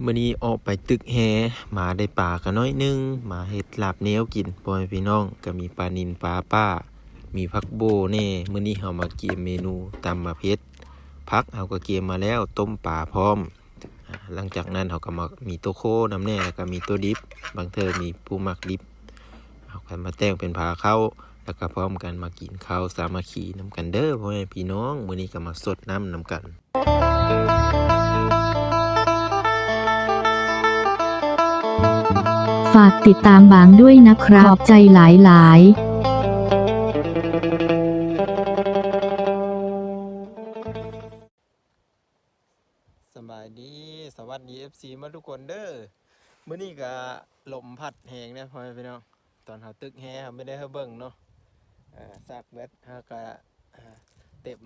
มื้อนี้ออกไปตึกแหมาได้ปลากันน้อยนึงมาเฮ็ดลาบเหนียวกินพ่อแม่พี่น้องก็มีปลานิลปลาป้ามีผักโบแน่มื้อนี้เฮามาเกียมเมนูตำมะเพ็ดผักเฮาก็เกียมมาแล้วต้มปลาพร้อมหลังจากนั้นเฮาก็มามีตัวโคนำแน่แล้วก็มีตัวดิบบางเทื่อมีผู้มักดิบเฮาก็มาแต่งเป็นผาเข้าแล้วก็พร้อมกันมากินข้าวสามัคคีนำกันเด้อพ่อแม่พี่น้องมื้อนี้ก็มาสดน้ำนำกัน ฝากติดตามบางด้วยนะครับขอบใจหลายสบายดีสวัสดี FC มาทุกคนเด้อมื้อนี้ก็ลมพัดแหงนะพ่อแม่พี่น้องตอนเฮาตึกแฮเฮาไม่ได้เฮาเบิ่งเนาะซากแบตเฮาก็เต็ม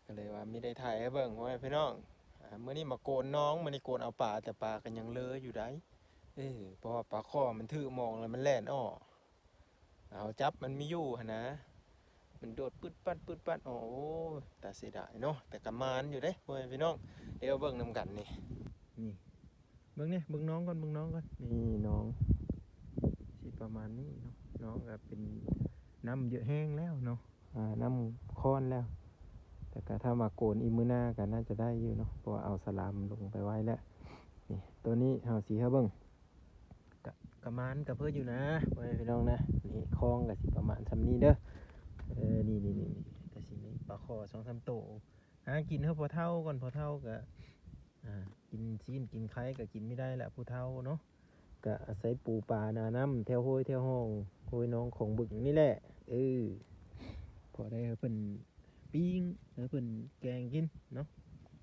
ก็เลยว่าไม่ได้ถ่ายให้เบิ่งพ่อแม่พี่น้องมื้อนี้มาโกนน้องมื้อนี้โกนเอาปลาแต่ปลาก็ยังเลอะอยู่ได้เพราะว่าปลาข้อมันถือมองแล้วมันแล่นอ้อเอาจับมันมีอยู่หั่นนะมันโดดปึ๊ดปัดโอ้แต่เสียดายเนาะแต่ก็มานอยู่เด้พ่อแม่พี่น้องเดี๋ยวเบิ่งนำกันนี่เบิ่งเนี่ยเบิ่งน้องก่อนนี่น้องสิประมาณนี้เนาะน้องก็เป็นน้ำเยอะแห้งแล้วเนาะน้ำค้อนแล้วแต่ก็ถ้ามาโกนอีมือหน้าก็น่าจะได้อยู่เนาะเพราะว่าเอาสลามลงไปไว้แล้วนี่ตัวนี้เฮาสีเฮาเบิ่งกะมานกะเพื่ออยู่นะไว้พี่น้องนะนี่คลองก็สิประมาณซำนี้เด้อนี่ก็สิมีปลาคอ2-3ตัวหากินเฮาพอเท่าก่อนพอเท่าก็กินซีนกินไข่ก็กินไม่ได้แหละผู้เฒ่าเนาะก็อาศัยปูปลาหนาน้ำแถวห้วยแถวห้องห้วยน้องของบึงนี่แหละพอได้เพิ่นปิ้งแล้วเพิ่นแกงกินเนาะ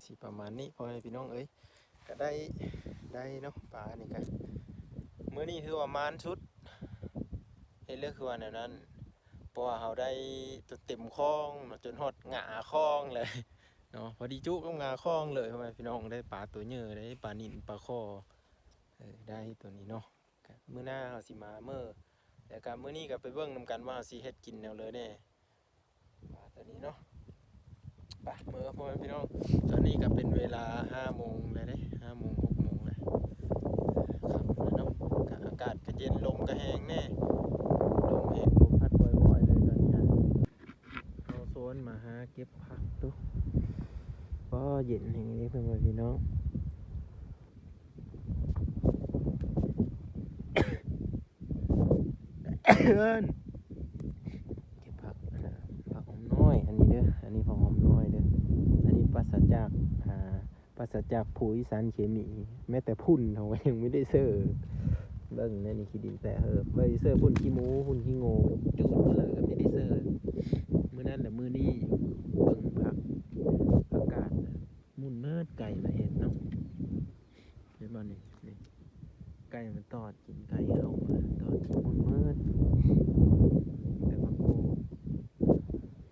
สิประมาณนี้พอให้พี่น้องก็ได้เนาะปลานี่ก็มื้อนี้ถือว่ามานสุดเฮ็ดเรื่องคือว่าแนวนั้นเพราะว่าเฮาได้ตัวเต็มคลองจนฮอดหงาคลองเลยเนาะพอดีจุกับงาคลองเลยพ่อแม่พี่น้องได้ปลาตัวเยอะได้ปลานิ่นปลาข้อได้ตัวนี้เนาะมื้อหน้าเฮาสิมาแต่ก็มื้อนี้ก็ไปเบิ่งนำกันว่าเฮาสิเฮ็ดกินแนวเลยแน่ปลาตัวนี้เนาะไปมื้อพ่อแม่พี่น้องตอนนี้ก็เป็นเวลา 5 โมงแล้วเด้5 โมง 6 โมงแล้วครับแล้วเนาะก็อากาศก็เย็นลมก็แห้งแน่ลมแห้งลมพัดบ่อยๆเลยตอนนี้เอาโซนมาหาเก็บผักดูก็เย็นแห่งนี้เพื่อนพี่น้องเก็บผักนะผักหอมน้อยอันนี้เด้ออันนี้ผักหอมน้อยเด้ออันนี้ปราศจากปุ๋ยสารเคมีแม้แต่พุ่นเขายังไม่ได้เสิร์ฟเบิ่งนั่นนี่ขี้ดินแต่ไปเสิร์ฟพุ่นขี้หมูพุ่นขี้โง่จูดมาเลยก็ไม่ได้เสิร์ฟมื้อนั้นแหละมื้อนี้เบิ่งผักอากาศมุ่นเมิดไก่มาเห็ดเนาะเห็นบ่นี่ไก่มันตอดกินไก่เข้ามาตอดกินมุ่นเมิด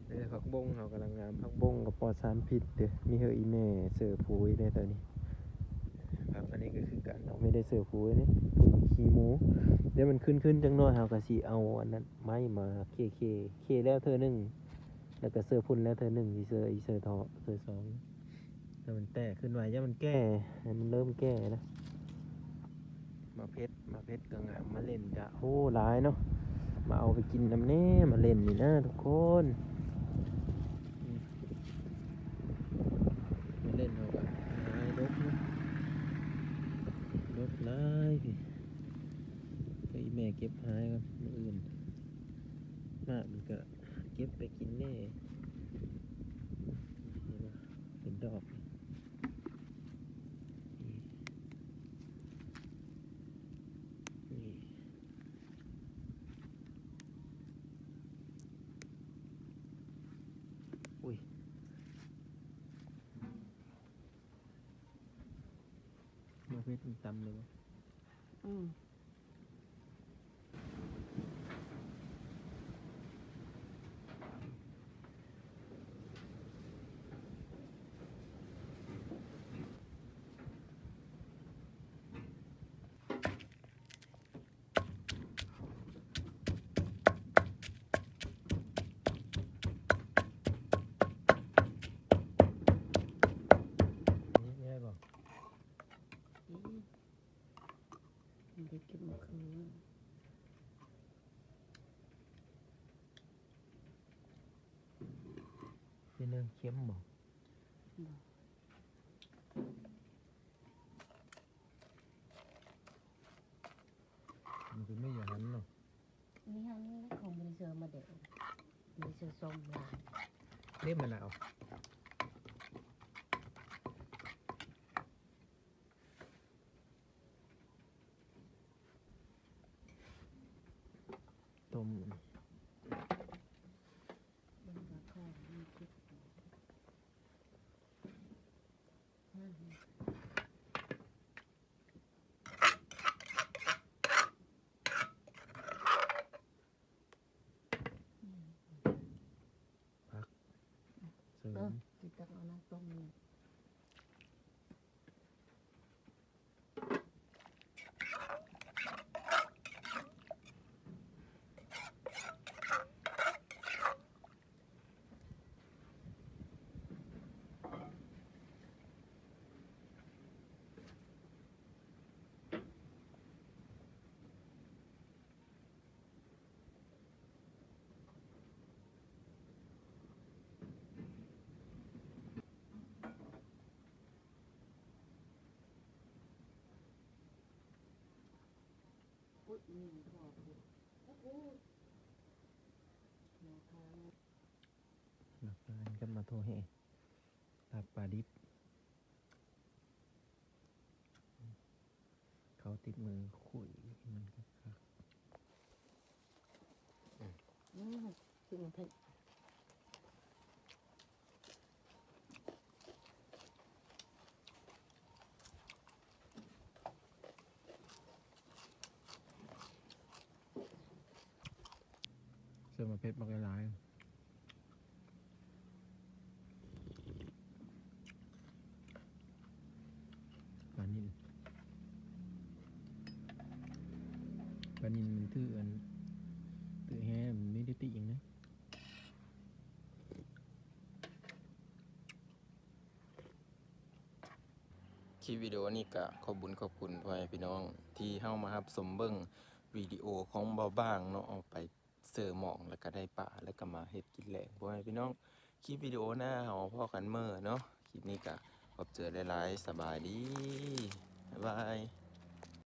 แต่ผักบงเขากำลังงามผักบงกับปอดสารพิษเด้อมีเฮออีแม่เสิร์ฟปุ๋ยได้ตอนนี้ครับอันนี้ก็คือการเราไม่ได้เสิร์ฟปุ๋ยนี่ปุ๋ยขี้หมูเดี๋ยวมันขึ้นจังน้อยเขาก็สิเอาอันนั้นไม้มาเคแล้วเธอหนึ่งแล้วก็เสิร์ฟพุ่นแล้วเธอหนึ่งอีเสิร์ฟทอเสิร์ฟสองถ้ามันแตกขึ้นไว้ย่ามันแก่มันเริ่มแก่นะมาเพชรก็งามมาเล่นกะโอ้หลายเนาะมาเอาไปกินน้ำแน่มาเล่นนี่นะทุกคนมาเล่นเอากันหายรกนะรกหลายพี่ไอ้แม่เก็บหายกันมื้ออื่นมากมันก็เก็บไปกินแน่เป็นดอกนี่อุ้ยมาเพชรมันตำเลยวะนี่ได้บอก มันได้เก็บมาคืน เป็นเรื่องเข้มบ่มันคือไม่อย่างนั้นเนาะ นี่ฮะนี่ของบริเซอร์มาเด็กบริเซอร์ส้มลาย เล่มมะนาวต้ม มันก็ข้อมันคิดนั่น เสริม จิตตะเอาน้ำต้มนี่ พูดนี่ก็บอกพูดนะคะ หลักการกันมาโทรให้ลาบปลาดิบเขาติดมือขุยมันก็คัก ซึ่งมันเผ็ด เสื้อมาเพชรมากหลายปลานินมันตื้ออันตื้อแฮ่มันไม่ได้ติอย่างนะคลิปวิดีโอนี้ก็ขอบคุณพ่อแม่พี่น้องที่เข้ามารับสมเบิ่งวิดีโอของเบาบ้างเนาะเอาไปเสิร์ฟหมองแล้วก็ได้ปลาแล้วก็มาเฮ็ดกินแหล่พ่อแม่พี่น้องคลิปวิดีโอหน้าเอาพ่อกันเมื่อเนาะคลิปนี้ก็ขอบเจอหลายๆสบายดีบ๊ายบาย